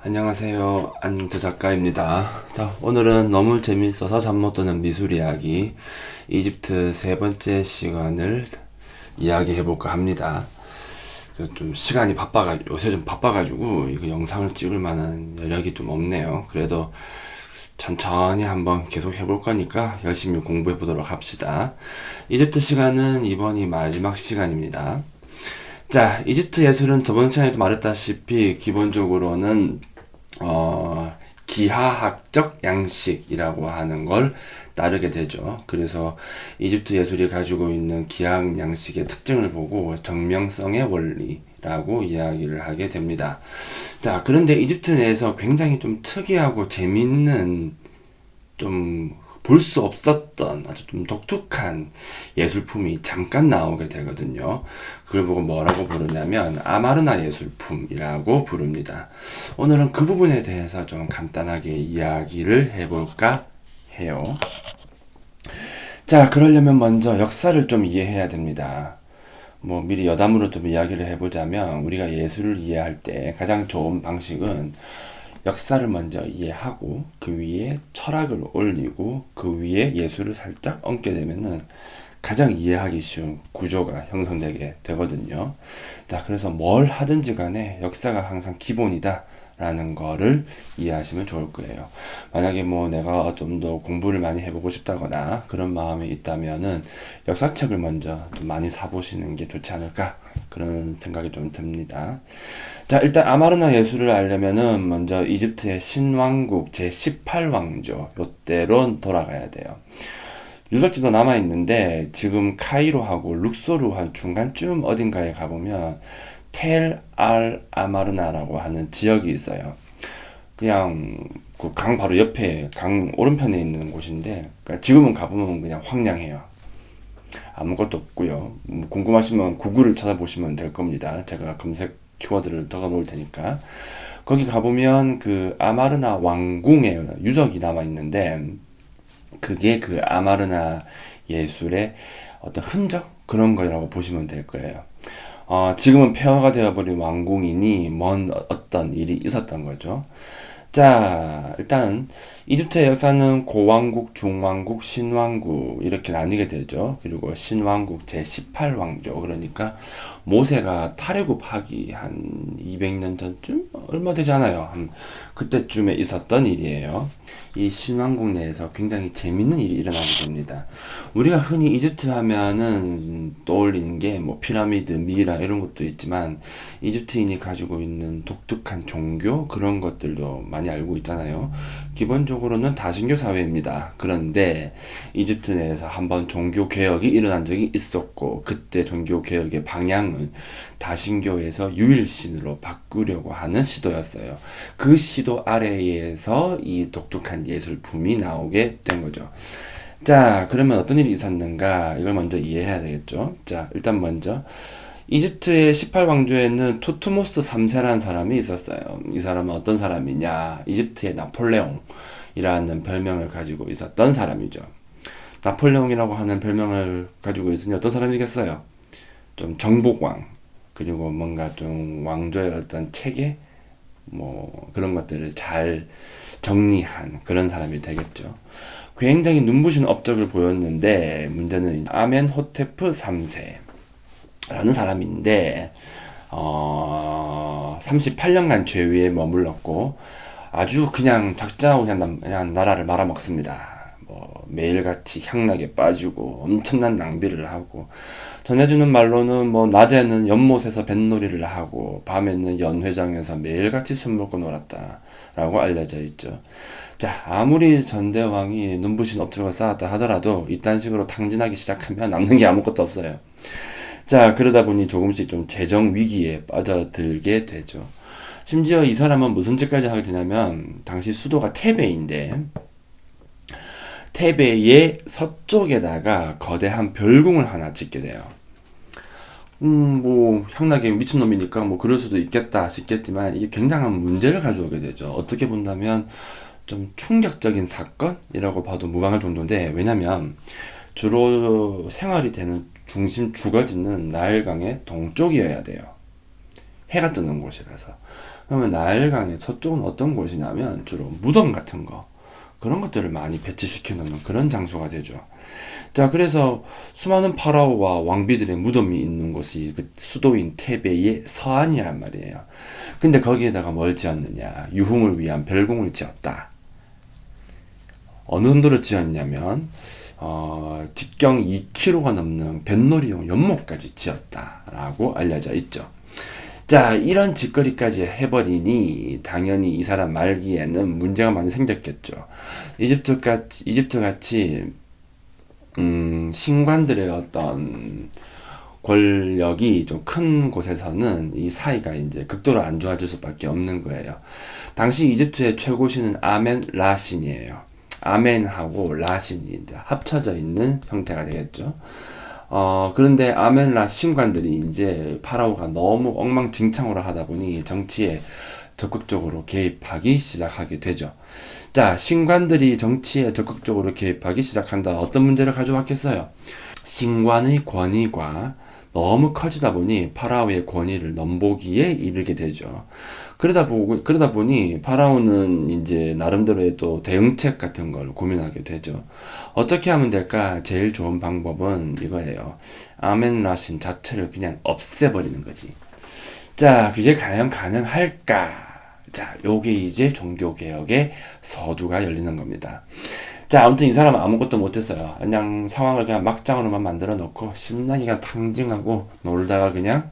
안녕하세요. 안두 작가입니다. 자, 오늘은 너무 재밌어서 잠 못 드는 미술 이야기 이집트 세 번째 시간을 이야기해볼까 합니다. 좀 시간이 요새 좀 바빠가지고 이거 영상을 찍을 만한 여력이 좀 없네요. 그래도 천천히 한번 계속 해볼 거니까 열심히 공부해 보도록 합시다. 이집트 시간은 이번이 마지막 시간입니다. 자, 이집트 예술은 저번 시간에도 말했다시피 기본적으로는 기하학적 양식이라고 하는 걸 따르게 되죠. 그래서 이집트 예술이 가지고 있는 기하학 양식의 특징을 보고 정명성의 원리라고 이야기를 하게 됩니다. 자, 그런데 이집트 내에서 굉장히 좀 특이하고 재밌는 좀 볼 수 없었던 아주 좀 독특한 예술품이 잠깐 나오게 되거든요. 그걸 보고 뭐라고 부르냐면 아마르나 예술품이라고 부릅니다. 오늘은 그 부분에 대해서 좀 간단하게 이야기를 해볼까 해요. 자, 그러려면 먼저 역사를 좀 이해해야 됩니다. 미리 여담으로 좀 이야기를 해보자면 우리가 예술을 이해할 때 가장 좋은 방식은 역사를 먼저 이해하고 그 위에 철학을 올리고 그 위에 예술을 살짝 얹게 되면은 가장 이해하기 쉬운 구조가 형성되게 되거든요. 자, 그래서 뭘 하든지 간에 역사가 항상 기본이다 라는 거를 이해하시면 좋을 거예요. 만약에 내가 좀 더 공부를 많이 해보고 싶다거나 그런 마음이 있다면은 역사책을 먼저 좀 많이 사보시는 게 좋지 않을까 그런 생각이 좀 듭니다. 자, 일단 아마르나 예술을 알려면은 먼저 이집트의 신왕국 제18왕조 요때로 돌아가야 돼요. 유적지도 남아있는데 지금 카이로하고 룩소르 한 중간쯤 어딘가에 가보면 텔 알 아마르나라고 하는 지역이 있어요. 그냥 그 강 바로 옆에 강 오른편에 있는 곳인데 그러니까 지금은 가보면 그냥 황량해요. 아무것도 없고요. 궁금하시면 구글을 찾아보시면 될 겁니다. 제가 검색 키워드를 적어 놓을 테니까. 거기 가보면 그 아마르나 왕궁의 유적이 남아 있는데 그게 그 아마르나 예술의 어떤 흔적 그런 거라고 보시면 될 거예요. 지금은 폐허가 되어버린 왕궁이니 먼 어떤 일이 있었던 거죠. 자, 일단 이집트의 역사는 고왕국, 중왕국, 신왕국 이렇게 나뉘게 되죠. 그리고 신왕국 제18왕조 그러니까 모세가 탈애굽하기 한 200년 전쯤 얼마 되지 않아요. 그때쯤에 있었던 일이에요. 이 신왕국 내에서 굉장히 재밌는 일이 일어나게 됩니다. 우리가 흔히 이집트 하면은 떠올리는 게 피라미드, 미라 이런 것도 있지만 이집트인이 가지고 있는 독특한 종교 그런 것들도 많이 알고 있잖아요. 기본적으로는 다신교 사회입니다. 그런데 이집트 내에서 한번 종교 개혁이 일어난 적이 있었고 그때 종교 개혁의 방향은 다신교에서 유일신으로 바꾸려고 하는 시도였어요. 그 시도 아래에서 이 독특한 예술품이 나오게 된 거죠. 자, 그러면 어떤 일이 있었는가? 이걸 먼저 이해해야 되겠죠. 자, 일단 먼저 이집트의 18왕조에는 투트모스 3세라는 사람이 있었어요. 이 사람은 어떤 사람이냐? 이집트의 나폴레옹이라는 별명을 가지고 있었던 사람이죠. 나폴레옹이라고 하는 별명을 가지고 있으니 어떤 사람이겠어요? 좀 정복왕, 그리고 뭔가 좀 왕조의 어떤 체계, 그런 것들을 잘 정리한 그런 사람이 되겠죠. 굉장히 눈부신 업적을 보였는데 문제는 아멘호테프 3세라는 사람인데 38년간 죄위에 머물렀고 아주 그냥 작정하고 그냥 나라를 말아먹습니다. 매일같이 향락에 빠지고 엄청난 낭비를 하고 전해주는 말로는 낮에는 연못에서 뱃놀이를 하고 밤에는 연회장에서 매일같이 술 먹고 놀았다 라고 알려져 있죠. 자, 아무리 전대왕이 눈부신 업적을 쌓았다 하더라도 이딴 식으로 탕진하기 시작하면 남는 게 아무것도 없어요. 자, 그러다 보니 조금씩 좀 재정 위기에 빠져들게 되죠. 심지어 이 사람은 무슨 짓까지 하게 되냐면 당시 수도가 테베인데 테베의 서쪽에다가 거대한 별궁을 하나 짓게 돼요. 향락에 미친놈이니까 그럴 수도 있겠다 싶겠지만 이게 굉장한 문제를 가져오게 되죠. 어떻게 본다면 좀 충격적인 사건이라고 봐도 무방할 정도인데 왜냐면 주로 생활이 되는 중심 주거지는 나일강의 동쪽이어야 돼요. 해가 뜨는 곳이라서. 그러면 나일강의 서쪽은 어떤 곳이냐면 주로 무덤 같은 거, 그런 것들을 많이 배치시켜 놓는 그런 장소가 되죠. 자, 그래서 수많은 파라오와 왕비들의 무덤이 있는 곳이 그 수도인 테베이의 서안이란 말이에요. 근데 거기에다가 뭘 지었느냐? 유흥을 위한 별궁을 지었다. 어느 정도로 지었냐면 직경 2km가 넘는 뱃놀이용 연못까지 지었다라고 알려져 있죠. 자, 이런 짓거리까지 해버리니 당연히 이 사람 말기에는 문제가 많이 생겼겠죠. 이집트 같이 신관들의 어떤 권력이 좀 큰 곳에서는 이 사이가 이제 극도로 안 좋아질 수밖에 없는 거예요. 당시 이집트의 최고신은 아멘 라신이에요. 아멘하고 라신이 이제 합쳐져 있는 형태가 되겠죠. 그런데 아멘라 신관들이 이제 파라오가 너무 엉망진창으로 하다 보니 정치에 적극적으로 개입하기 시작하게 되죠. 자, 신관들이 정치에 적극적으로 개입하기 시작한다. 어떤 문제를 가져왔겠어요? 신관의 권위가 너무 커지다 보니 파라오의 권위를 넘보기에 이르게 되죠. 그러다 보니 파라오는 이제 나름대로의 또 대응책 같은 걸 고민하게 되죠. 어떻게 하면 될까? 제일 좋은 방법은 이거예요. 아멘라신 자체를 그냥 없애버리는 거지. 자, 그게 과연 가능할까? 자, 요게 이제 종교개혁의 서두가 열리는 겁니다. 자, 아무튼 이 사람은 아무것도 못했어요. 그냥 상황을 그냥 막장으로만 만들어 놓고 신나게 그냥 탕징하고 놀다가 그냥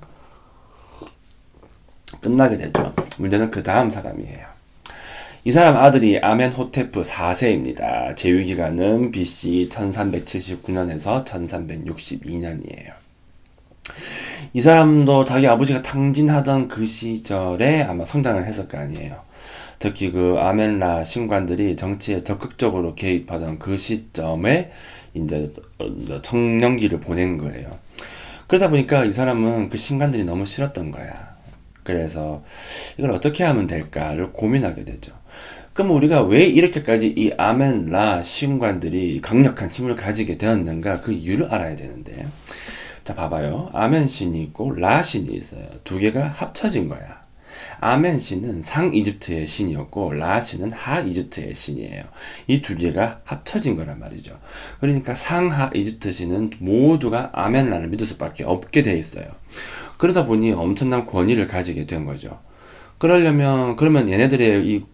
끝나게 되죠. 문제는 그 다음 사람이에요. 이 사람 아들이 아멘호테프 4세입니다. 재위기간은 BC 1379년에서 1362년이에요. 이 사람도 자기 아버지가 탕진하던 그 시절에 아마 성장을 했을 거 아니에요. 특히 그 아멘라 신관들이 정치에 적극적으로 개입하던 그 시점에 이제 청년기를 보낸 거예요. 그러다 보니까 이 사람은 그 신관들이 너무 싫었던 거야. 그래서 이걸 어떻게 하면 될까를 고민하게 되죠. 그럼 우리가 왜 이렇게까지 이 아멘라 신관들이 강력한 힘을 가지게 되었는가, 그 이유를 알아야 되는데, 자, 봐봐요. 아멘 신이 있고 라 신이 있어요. 두 개가 합쳐진 거야. 아멘 신은 상 이집트의 신이었고 라 신은 하 이집트의 신이에요. 이 두 개가 합쳐진 거란 말이죠. 그러니까 상하 이집트 신은 모두가 아멘라를 믿을 수밖에 없게 돼 있어요. 그러다 보니 엄청난 권위를 가지게 된 거죠. 그러면 얘네들의 이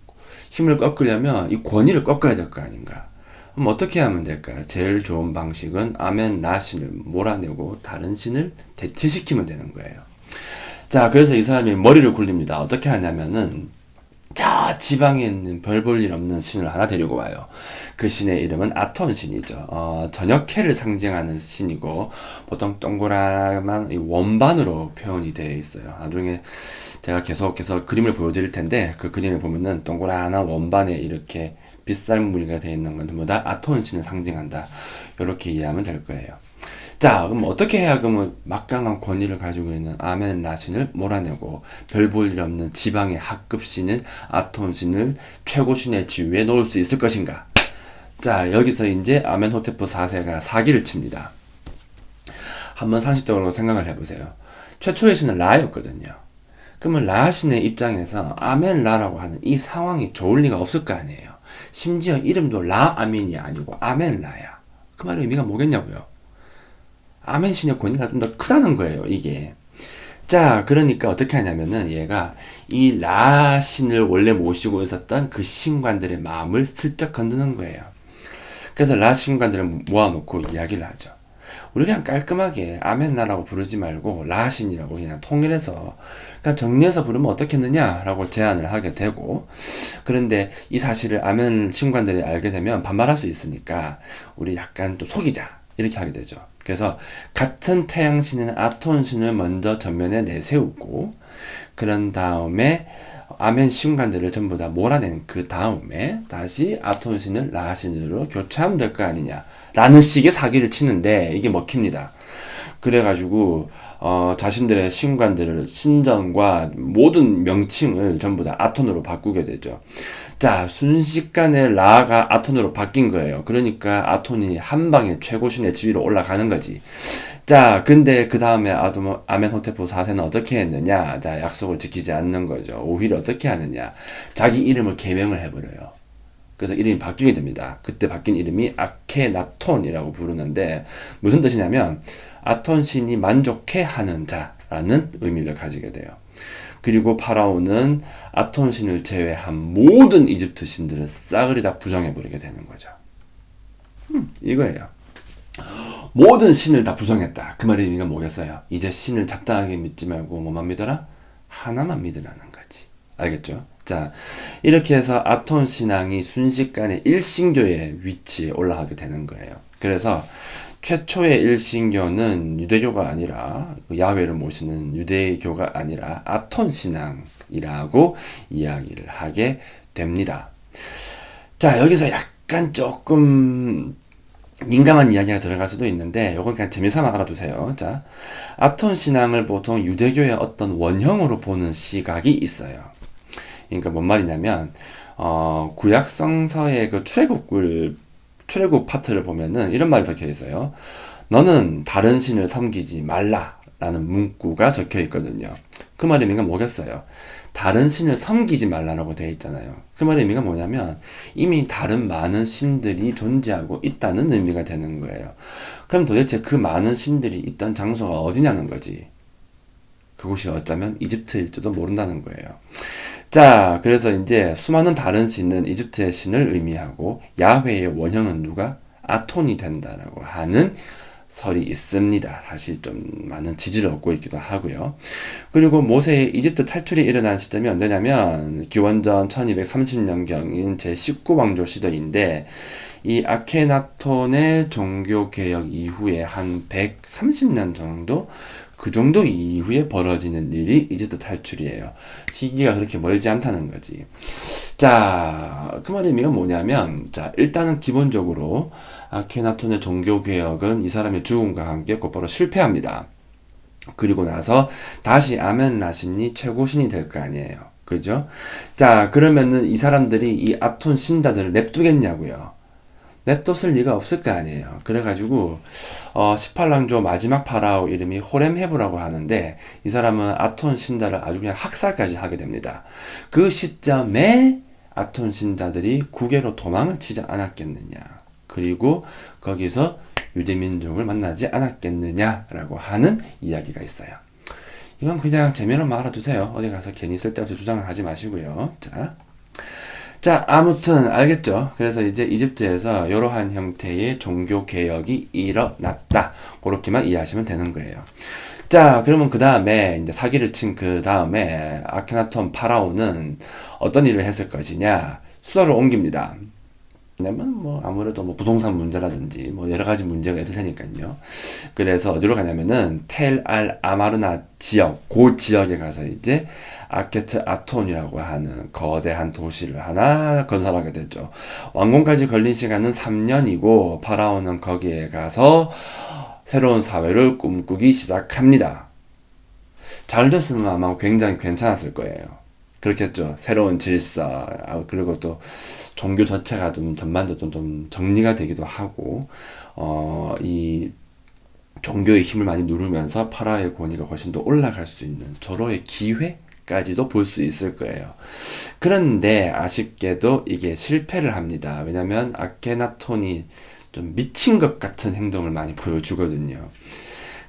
힘을 꺾으려면 이 권위를 꺾어야 될 거 아닌가. 그럼 어떻게 하면 될까? 제일 좋은 방식은 아멘 라 신을 몰아내고 다른 신을 대체시키면 되는 거예요. 자, 그래서 이 사람이 머리를 굴립니다. 어떻게 하냐면은 저 지방에 있는 별 볼 일 없는 신을 하나 데리고 와요. 그 신의 이름은 아톤 신이죠. 저녁해를 상징하는 신이고 보통 동그라만 원반으로 표현이 되어 있어요. 나중에 제가 계속해서 그림을 보여드릴 텐데 그 그림을 보면은 동그란 원반에 이렇게 빗살무늬가 되어 있는 건 전부 다 아톤 신을 상징한다. 이렇게 이해하면 될 거예요. 자, 그럼 어떻게 해야 그러면 막강한 권위를 가지고 있는 아멘 라신을 몰아내고 별 볼 일 없는 지방의 하급 신은 아톤 신을 최고 신의 지위에 놓을 수 있을 것인가? 자, 여기서 이제 아멘호테프 4세가 사기를 칩니다. 한번 상식적으로 생각을 해보세요. 최초의 신은 라였거든요. 그러면 라 신의 입장에서 아멘 라라고 하는 이 상황이 좋을 리가 없을 거 아니에요. 심지어 이름도 라 아멘이 아니고 아멘 라야. 그 말의 의미가 뭐겠냐고요. 아멘 신의 권위가 좀 더 크다는 거예요, 이게. 자, 그러니까 어떻게 하냐면은 얘가 이 라 신을 원래 모시고 있었던 그 신관들의 마음을 슬쩍 건드는 거예요. 그래서 라 신관들을 모아놓고 이야기를 하죠. 우리 그냥 깔끔하게 아멘나라고 부르지 말고 라 신이라고 그냥 통일해서 그냥 정리해서 부르면 어떻겠느냐라고 제안을 하게 되고, 그런데 이 사실을 아멘 신관들이 알게 되면 반발할 수 있으니까 우리 약간 좀 속이자 이렇게 하게 되죠. 그래서 같은 태양신인 아톤신을 먼저 전면에 내세우고 그런 다음에 아멘 신관들을 전부 다 몰아낸 그 다음에 다시 아톤신을 라신으로 교체하면 될 거 아니냐 라는 식의 사기를 치는데 이게 먹힙니다. 그래가지고 자신들의 신관들을 신전과 모든 명칭을 전부 다 아톤으로 바꾸게 되죠. 자, 순식간에 라가 아톤으로 바뀐 거예요. 그러니까 아톤이 한 방에 최고신의 지위로 올라가는 거지. 자, 근데 그 다음에 아멘호테프 4세는 어떻게 했느냐? 자, 약속을 지키지 않는 거죠. 오히려 어떻게 하느냐? 자기 이름을 개명을 해버려요. 그래서 이름이 바뀌게 됩니다. 그때 바뀐 이름이 아케나톤이라고 부르는데 무슨 뜻이냐면 아톤 신이 만족해 하는 자라는 의미를 가지게 돼요. 그리고 파라오는 아톤 신을 제외한 모든 이집트 신들을 싸그리 다 부정해버리게 되는 거죠. 이거예요. 모든 신을 다 부정했다. 그 말의 의미가 뭐겠어요? 이제 신을 잡다하게 믿지 말고 뭐만 믿어라? 하나만 믿으라는 거지. 알겠죠? 자, 이렇게 해서 아톤 신앙이 순식간에 일신교의 위치에 올라가게 되는 거예요. 그래서 최초의 일신교는 유대교가 아니라 야훼를 모시는 유대교가 아니라 아톤 신앙이라고 이야기를 하게 됩니다. 자, 여기서 약간 조금 민감한 이야기가 들어갈 수도 있는데 이건 그냥 재미삼아 알아두세요. 자, 아톤 신앙을 보통 유대교의 어떤 원형으로 보는 시각이 있어요. 그러니까 뭔 말이냐면 구약 성서의 그 출애굽 파트를 보면은 이런 말이 적혀 있어요. 너는 다른 신을 섬기지 말라라는 문구가 적혀 있거든요. 그 말의 의미가 뭐겠어요? 다른 신을 섬기지 말라라고 되어 있잖아요. 그 말의 의미가 뭐냐면 이미 다른 많은 신들이 존재하고 있다는 의미가 되는 거예요. 그럼 도대체 그 많은 신들이 있던 장소가 어디냐는 거지. 그곳이 어쩌면 이집트일지도 모른다는 거예요. 자, 그래서 이제 수많은 다른 신은 이집트의 신을 의미하고 야훼의 원형은 누가? 아톤이 된다라고 하는 설이 있습니다. 사실 좀 많은 지지를 얻고 있기도 하고요. 그리고 모세의 이집트 탈출이 일어난 시점이 언제냐면 기원전 1230년경인 제19왕조 시대인데 이 아케나톤의 종교개혁 이후에 한 130년 정도 그 정도 이후에 벌어지는 일이 이집트 탈출이에요. 시기가 그렇게 멀지 않다는 거지. 자, 그 말의 의미가 뭐냐면, 자, 일단은 기본적으로 아케나톤의 종교개혁은 이 사람의 죽음과 함께 곧바로 실패합니다. 그리고 나서 다시 아멘나신이 최고신이 될 거 아니에요. 그죠? 자, 그러면은 이 사람들이 이 아톤 신다들을 냅두겠냐고요. 냅뒀을 리가 없을 거 아니에요. 그래가지고 18왕조 마지막 파라오 이름이 호렘헤브라고 하는데 이 사람은 아톤 신다를 아주 그냥 학살까지 하게 됩니다. 그 시점에 아톤 신다들이 국외로 도망을 치지 않았겠느냐. 그리고 거기서 유대민족을 만나지 않았겠느냐라고 하는 이야기가 있어요. 이건 그냥 재미로만 알아두세요. 어디 가서 괜히 쓸데없이 주장을 하지 마시고요. 자, 아무튼 알겠죠? 그래서 이제 이집트에서 이러한 형태의 종교 개혁이 일어났다. 그렇게만 이해하시면 되는 거예요. 자, 그러면 그 다음에 이제 사기를 친 그 다음에 아케나톤 파라오는 어떤 일을 했을 것이냐? 수도를 옮깁니다. 왜냐면 뭐 아무래도 뭐 부동산 문제라든지 뭐 여러 가지 문제가 있을 테니까요. 그래서 어디로 가냐면은 텔 알 아마르나 지역, 그 지역에 가서 이제 아케트 아톤이라고 하는 거대한 도시를 하나 건설하게 됐죠. 완공까지 걸린 시간은 3년이고 파라오는 거기에 가서 새로운 사회를 꿈꾸기 시작합니다. 잘 됐으면 아마 굉장히 괜찮았을 거예요. 그렇겠죠. 새로운 질서, 그리고 또 종교 자체가 좀 전반적으로 좀 정리가 되기도 하고, 이 종교의 힘을 많이 누르면서 파라오의 권위가 훨씬 더 올라갈 수 있는 저로의 기회까지도 볼 수 있을 거예요. 그런데 아쉽게도 이게 실패를 합니다. 왜냐면 아케나톤이 좀 미친 것 같은 행동을 많이 보여주거든요.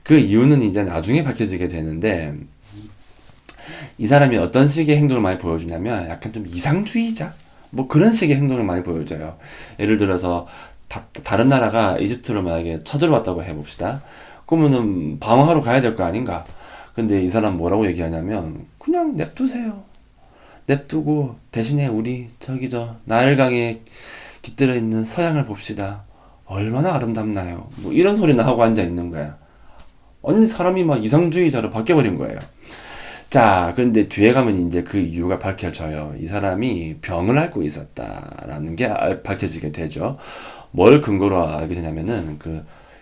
그 이유는 이제 나중에 밝혀지게 되는데, 이 사람이 어떤 식의 행동을 많이 보여주냐면 약간 좀 이상주의자? 뭐 그런 식의 행동을 많이 보여줘요. 예를 들어서 다른 나라가 이집트로 만약에 쳐들어왔다고 해봅시다. 그러면은 방어하러 가야 될 거 아닌가? 근데 이 사람 뭐라고 얘기하냐면 그냥 냅두세요. 냅두고 대신에 우리 저기 저 나일강에 깃들어 있는 서양을 봅시다. 얼마나 아름답나요? 뭐 이런 소리나 하고 앉아 있는 거야. 언니 사람이 막 이상주의자로 바뀌어버린 거예요. 자, 근데 뒤에 가면 이제 그 이유가 밝혀져요. 이 사람이 병을 앓고 있었다라는 게 밝혀지게 되죠. 뭘 근거로 알게 되냐면은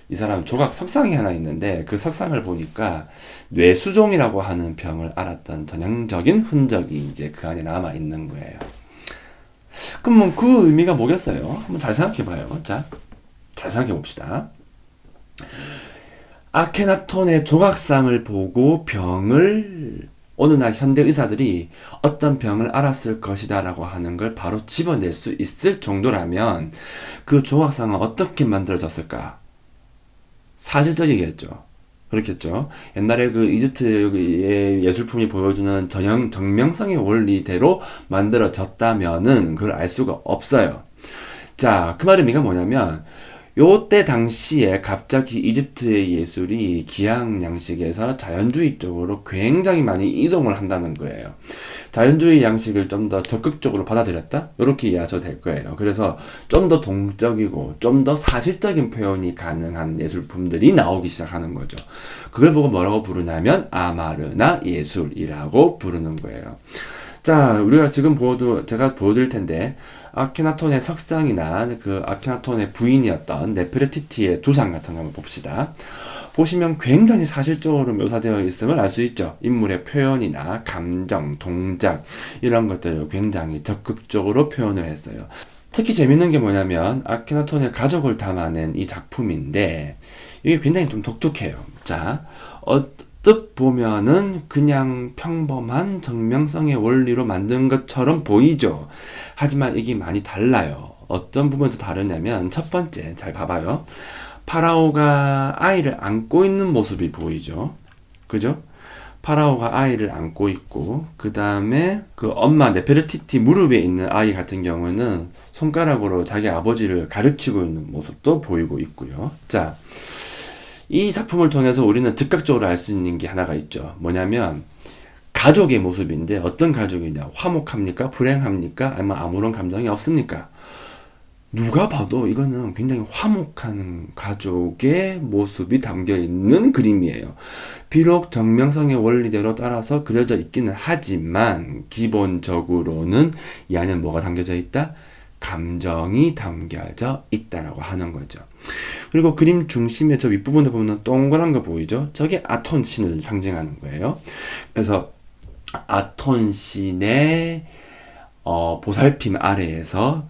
이 사람 조각 석상이 하나 있는데 그 석상을 보니까 뇌수종이라고 하는 병을 앓았던 전형적인 흔적이 이제 그 안에 남아 있는 거예요. 그럼 뭐 그 의미가 뭐겠어요? 한번 잘 생각해봐요. 자, 잘 생각해봅시다. 아케나톤의 조각상을 보고 병을 어느 날 현대 의사들이 어떤 병을 알았을 것이다 라고 하는 걸 바로 집어낼 수 있을 정도라면 그 조각상은 어떻게 만들어졌을까? 사실적이겠죠. 그렇겠죠. 옛날에 그 이집트의 예술품이 보여주는 정명성의 원리대로 만들어졌다면은 그걸 알 수가 없어요. 자, 그 말의 의미가 뭐냐면 요때 당시에 갑자기 이집트의 예술이 기양 양식에서 자연주의 쪽으로 굉장히 많이 이동을 한다는 거예요. 자연주의 양식을 좀 더 적극적으로 받아들였다? 이렇게 이해하셔도 될 거예요. 그래서 좀 더 동적이고 좀 더 사실적인 표현이 가능한 예술품들이 나오기 시작하는 거죠. 그걸 보고 뭐라고 부르냐면 아마르나 예술이라고 부르는 거예요. 자, 우리가 지금 제가 보여드릴 텐데, 아케나톤의 석상이나 그 아케나톤의 부인이었던 네페르티티의 두상 같은 거 한번 봅시다. 보시면 굉장히 사실적으로 묘사되어 있음을 알 수 있죠. 인물의 표현이나 감정, 동작, 이런 것들을 굉장히 적극적으로 표현을 했어요. 특히 재밌는 게 뭐냐면, 아케나톤의 가족을 담아낸 이 작품인데, 이게 굉장히 좀 독특해요. 자, 뜻 보면은 그냥 평범한 정명성의 원리로 만든 것처럼 보이죠. 하지만 이게 많이 달라요. 어떤 부분에서 다르냐면 첫 번째, 잘 봐봐요. 파라오가 아이를 안고 있는 모습이 보이죠. 그죠? 파라오가 아이를 안고 있고 그 다음에 그 엄마 네페르티티 무릎에 있는 아이 같은 경우는 손가락으로 자기 아버지를 가리키고 있는 모습도 보이고 있고요. 자, 이 작품을 통해서 우리는 즉각적으로 알 수 있는 게 하나가 있죠. 뭐냐면 가족의 모습인데 어떤 가족이냐? 화목합니까? 불행합니까? 아니면 아무런 감정이 없습니까? 누가 봐도 이거는 굉장히 화목한 가족의 모습이 담겨 있는 그림이에요. 비록 정명성의 원리대로 따라서 그려져 있기는 하지만 기본적으로는 이 안에 뭐가 담겨져 있다? 감정이 담겨져 있다라고 하는 거죠. 그리고 그림 중심의 저 윗부분에 보면 동그란 거 보이죠? 저게 아톤신을 상징하는 거예요. 그래서 아톤신의 보살핌 아래에서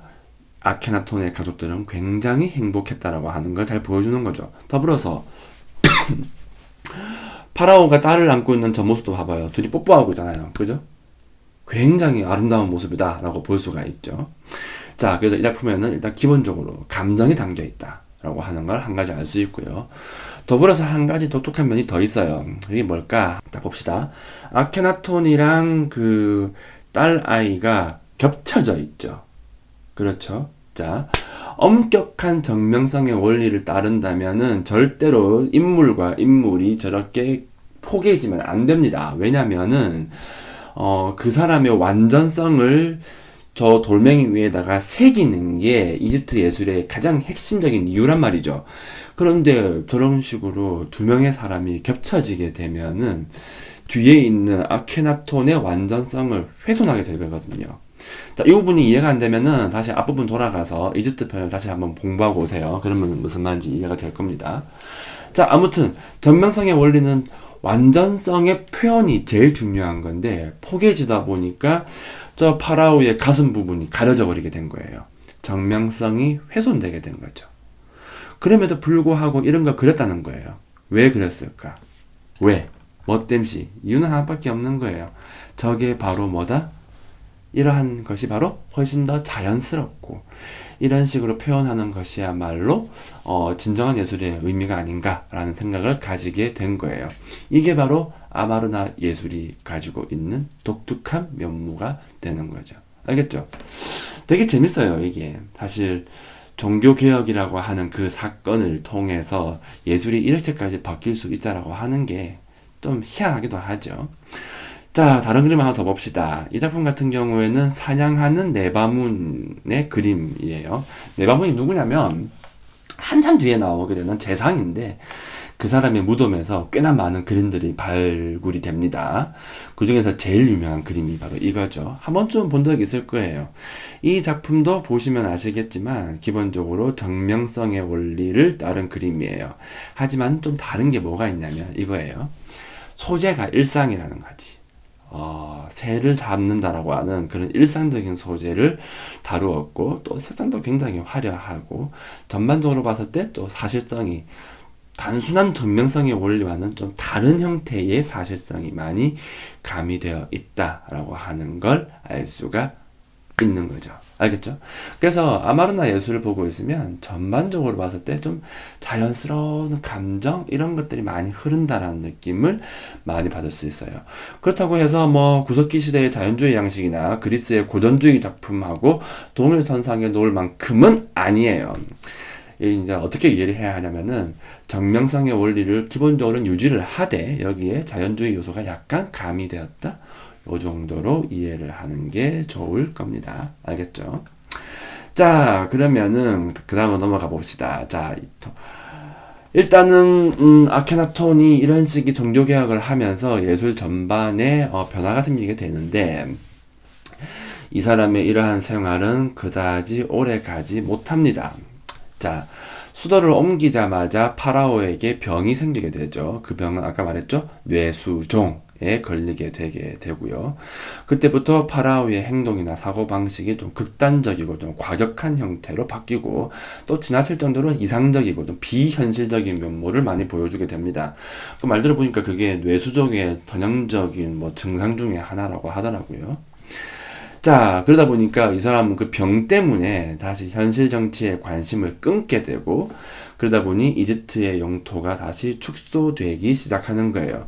아케나톤의 가족들은 굉장히 행복했다라고 하는 걸 잘 보여주는 거죠. 더불어서 파라오가 딸을 안고 있는 저 모습도 봐봐요. 둘이 뽀뽀하고 있잖아요. 그죠? 굉장히 아름다운 모습이다 라고 볼 수가 있죠. 자, 그래서 이 작품에는 일단 기본적으로 감정이 담겨 있다 라고 하는 걸 한 가지 알 수 있고요. 더불어서 한 가지 독특한 면이 더 있어요. 이게 뭘까? 자, 봅시다. 아케나톤이랑 그 딸 아이가 겹쳐져 있죠. 그렇죠. 자, 엄격한 정명성의 원리를 따른다면은 절대로 인물과 인물이 저렇게 포개지면 안 됩니다. 왜냐면은 그 사람의 완전성을 저 돌멩이 위에다가 새기는 게 이집트 예술의 가장 핵심적인 이유란 말이죠. 그런데 저런 식으로 두 명의 사람이 겹쳐지게 되면은 뒤에 있는 아케나톤의 완전성을 훼손하게 되거든요. 자, 이 부분이 이해가 안 되면은 다시 앞부분 돌아가서 이집트 편을 다시 한번 공부하고 오세요. 그러면 무슨 말인지 이해가 될 겁니다. 자, 아무튼 정명성의 원리는 완전성의 표현이 제일 중요한 건데 포개지다 보니까 저 파라오의 가슴 부분이 가려져 버리게 된 거예요. 정명성이 훼손되게 된 거죠. 그럼에도 불구하고 이런 걸 그렸다는 거예요. 왜 그랬을까? 왜? 뭐 땜시? 이유는 하나밖에 없는 거예요. 저게 바로 뭐다? 이러한 것이 바로 훨씬 더 자연스럽고 이런 식으로 표현하는 것이야말로 진정한 예술의 의미가 아닌가라는 생각을 가지게 된 거예요. 이게 바로 아마르나 예술이 가지고 있는 독특한 면모가 되는 거죠. 알겠죠? 되게 재밌어요, 이게. 사실 종교개혁이라고 하는 그 사건을 통해서 예술이 이렇게까지 바뀔 수 있다라고 하는 게 좀 희한하기도 하죠. 자, 다른 그림 하나 더 봅시다. 이 작품 같은 경우에는 사냥하는 네바문의 그림이에요. 네바문이 누구냐면 한참 뒤에 나오게 되는 재상인데 그 사람의 무덤에서 꽤나 많은 그림들이 발굴이 됩니다. 그 중에서 제일 유명한 그림이 바로 이거죠. 한 번쯤 본 적 있을 거예요. 이 작품도 보시면 아시겠지만 기본적으로 정명성의 원리를 따른 그림이에요. 하지만 좀 다른 게 뭐가 있냐면 이거예요. 소재가 일상이라는 거지. 새를 잡는다라고 하는 그런 일상적인 소재를 다루었고, 또 색상도 굉장히 화려하고, 전반적으로 봤을 때 또 사실성이 단순한 증명성의 원리와는 좀 다른 형태의 사실성이 많이 가미되어 있다라고 하는 걸 알 수가 있는 거죠. 알겠죠? 그래서 아마르나 예술을 보고 있으면 전반적으로 봤을 때 좀 자연스러운 감정 이런 것들이 많이 흐른다라는 느낌을 많이 받을 수 있어요. 그렇다고 해서 뭐 구석기 시대의 자연주의 양식이나 그리스의 고전주의 작품하고 동일선상에 놓을 만큼은 아니에요. 이제 어떻게 이해를 해야 하냐면은 정명성의 원리를 기본적으로 유지를 하되 여기에 자연주의 요소가 약간 가미되었다. 이 정도로 이해를 하는 게 좋을 겁니다. 알겠죠? 자, 그러면은 그 다음으로 넘어가 봅시다. 자, 일단은 아케나톤이 이런 식의 종교개혁을 하면서 예술 전반에 변화가 생기게 되는데 이 사람의 이러한 생활은 그다지 오래 가지 못합니다. 자, 수도를 옮기자마자 파라오에게 병이 생기게 되죠. 그 병은 아까 말했죠? 뇌수종에 걸리게 되게 되고요. 그때부터 파라오의 행동이나 사고방식이 좀 극단적이고 좀 과격한 형태로 바뀌고 또 지나칠 정도로 이상적이고 좀 비현실적인 면모를 많이 보여주게 됩니다. 그 말 들어보니까 그게 뇌수종의 전형적인 뭐 증상 중에 하나라고 하더라고요. 자, 그러다 보니까 이 사람은 그 병 때문에 다시 현실 정치에 관심을 끊게 되고, 그러다 보니 이집트의 영토가 다시 축소되기 시작하는 거예요.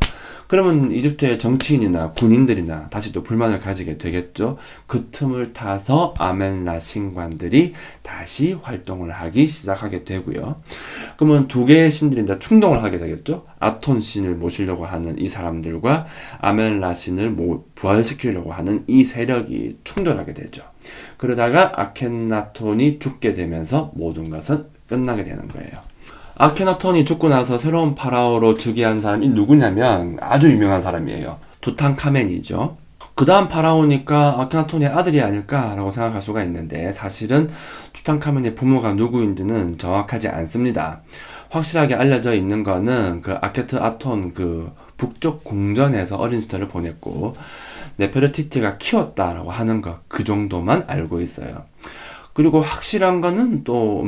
그러면 이집트의 정치인이나 군인들이나 다시 또 불만을 가지게 되겠죠. 그 틈을 타서 아멘라 신관들이 다시 활동을 하기 시작하게 되고요. 그러면 두 개의 신들이 이제 충동을 하게 되겠죠. 아톤 신을 모시려고 하는 이 사람들과 아멘라 신을 부활시키려고 하는 이 세력이 충돌하게 되죠. 그러다가 아켄나톤이 죽게 되면서 모든 것은 끝나게 되는 거예요. 아케나톤이 죽고 나서 새로운 파라오로 즉위한 사람이 누구냐면 아주 유명한 사람이에요. 투탕카멘이죠. 그 다음 파라오니까 아케나톤의 아들이 아닐까라고 생각할 수가 있는데 사실은 투탕카멘의 부모가 누구인지는 정확하지 않습니다. 확실하게 알려져 있는 거는 그 아케트 아톤 그 북쪽 궁전에서 어린 시절을 보냈고 네페르티티가 키웠다라고 하는 것 그 정도만 알고 있어요. 그리고 확실한 거는 또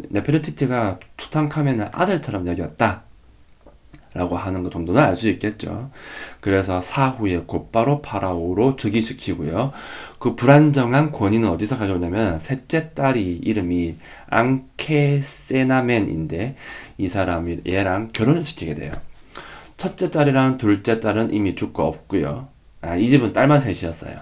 네페르티티가 투탕카멘의 아들처럼 여겼다 라고 하는 것 정도는 알 수 있겠죠. 그래서 사후에 곧바로 파라오로 즉위시키고요. 그 불안정한 권위는 어디서 가져오냐면 셋째 딸이 이름이 앙케세나멘인데 이 사람이 얘랑 결혼을 시키게 돼요. 첫째 딸이랑 둘째 딸은 이미 죽고 없고요. 이 집은 딸만 셋이었어요.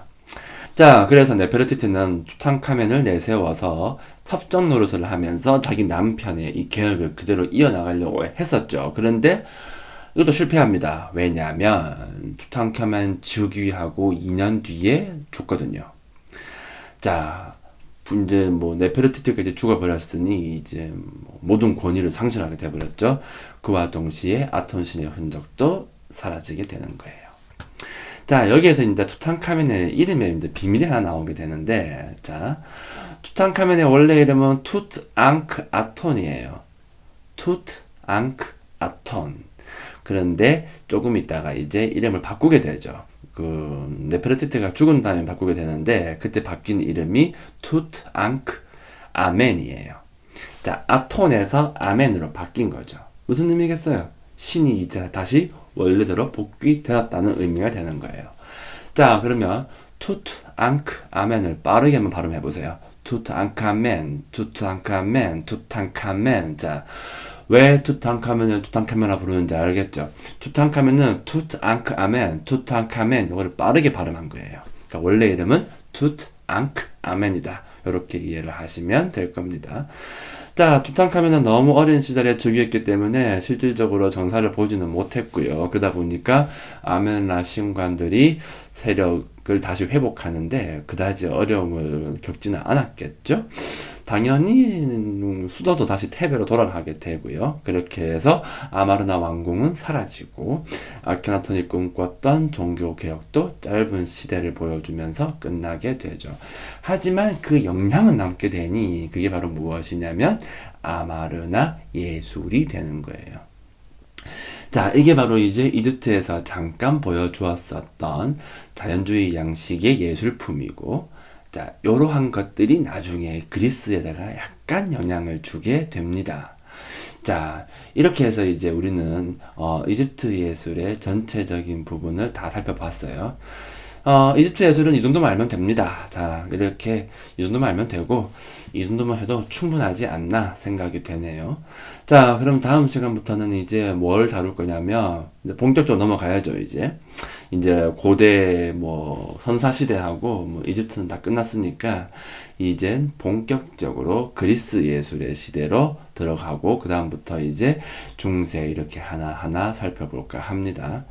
자, 그래서 네페르티티는 투탕카멘을 내세워서 섭정 노릇을 하면서 자기 남편의 이 계획을 그대로 이어나가려고 했었죠. 그런데 이것도 실패합니다. 왜냐하면 투탕카멘 즉위하고 2년 뒤에 죽거든요. 자, 이제 뭐 네페르티티가 이제 죽어버렸으니 이제 모든 권위를 상실하게 돼버렸죠. 그와 동시에 아톤 신의 흔적도 사라지게 되는 거예요. 자, 여기에서 이제 투탕카멘의 이름에 이제 비밀이 하나 나오게 되는데, 자, 투탕카멘의 원래 이름은 투트앙크아톤이에요. 투트앙크아톤. 그런데 조금 있다가 이제 이름을 바꾸게 되죠. 그 네페르티티가 죽은 다음에 바꾸게 되는데 그때 바뀐 이름이 투트앙크아멘이에요. 자, 아톤에서 아멘으로 바뀐 거죠. 무슨 의미겠어요? 신이 이제 다시 원래대로 복귀되었다는 의미가 되는 거예요. 자, 그러면 투트앙크아멘을 빠르게 한번 발음해 보세요. 투트앙크아멘, 투트앙크아멘, 투탕카멘. 자, 왜 투탕카멘을 투탕카멘이라 부르는지 알겠죠? 투탕카멘은 투트앙크아멘, 투탕카멘 이거를 빠르게 발음한 거예요. 그러니까 원래 이름은 투트앙크아멘이다. 이렇게 이해를 하시면 될 겁니다. 자, 투탕카멘은 너무 어린 시절에 즉위했기 때문에 실질적으로 정사를 보지는 못했고요. 그러다 보니까 아멘라 신관들이 세력을 다시 회복하는데 그다지 어려움을 겪지는 않았겠죠. 당연히 수도도 다시 테베로 돌아가게 되고요. 그렇게 해서 아마르나 왕궁은 사라지고 아케나톤이 꿈꿨던 종교개혁도 짧은 시대를 보여주면서 끝나게 되죠. 하지만 그 영향은 남게 되니 그게 바로 무엇이냐면 아마르나 예술이 되는 거예요. 자, 이게 바로 이제 이집트에서 잠깐 보여주었었던 자연주의 양식의 예술품이고, 자, 이러한 것들이 나중에 그리스에다가 약간 영향을 주게 됩니다. 자, 이렇게 해서 이제 우리는 이집트 예술의 전체적인 부분을 다 살펴봤어요. 이집트 예술은 이 정도만 알면 됩니다. 자, 이렇게 이 정도만 알면 되고, 이 정도만 해도 충분하지 않나 생각이 되네요. 자, 그럼 다음 시간부터는 이제 뭘 다룰 거냐면, 이제 본격적으로 넘어가야죠, 이제. 이제 고대 뭐 선사시대하고 뭐 이집트는 다 끝났으니까, 이젠 본격적으로 그리스 예술의 시대로 들어가고, 그 다음부터 이제 중세 이렇게 하나하나 살펴볼까 합니다.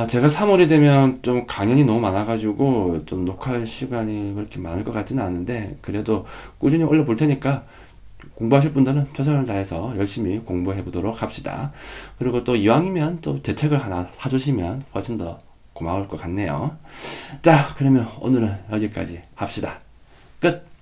제가 3월이 되면 좀 강연이 너무 많아가지고 좀 녹화할 시간이 그렇게 많을 것 같지는 않은데, 그래도 꾸준히 올려볼 테니까 공부하실 분들은 최선을 다해서 열심히 공부해 보도록 합시다. 그리고 또 이왕이면 또 제 책을 하나 사주시면 훨씬 더 고마울 것 같네요. 자, 그러면 오늘은 여기까지 합시다. 끝!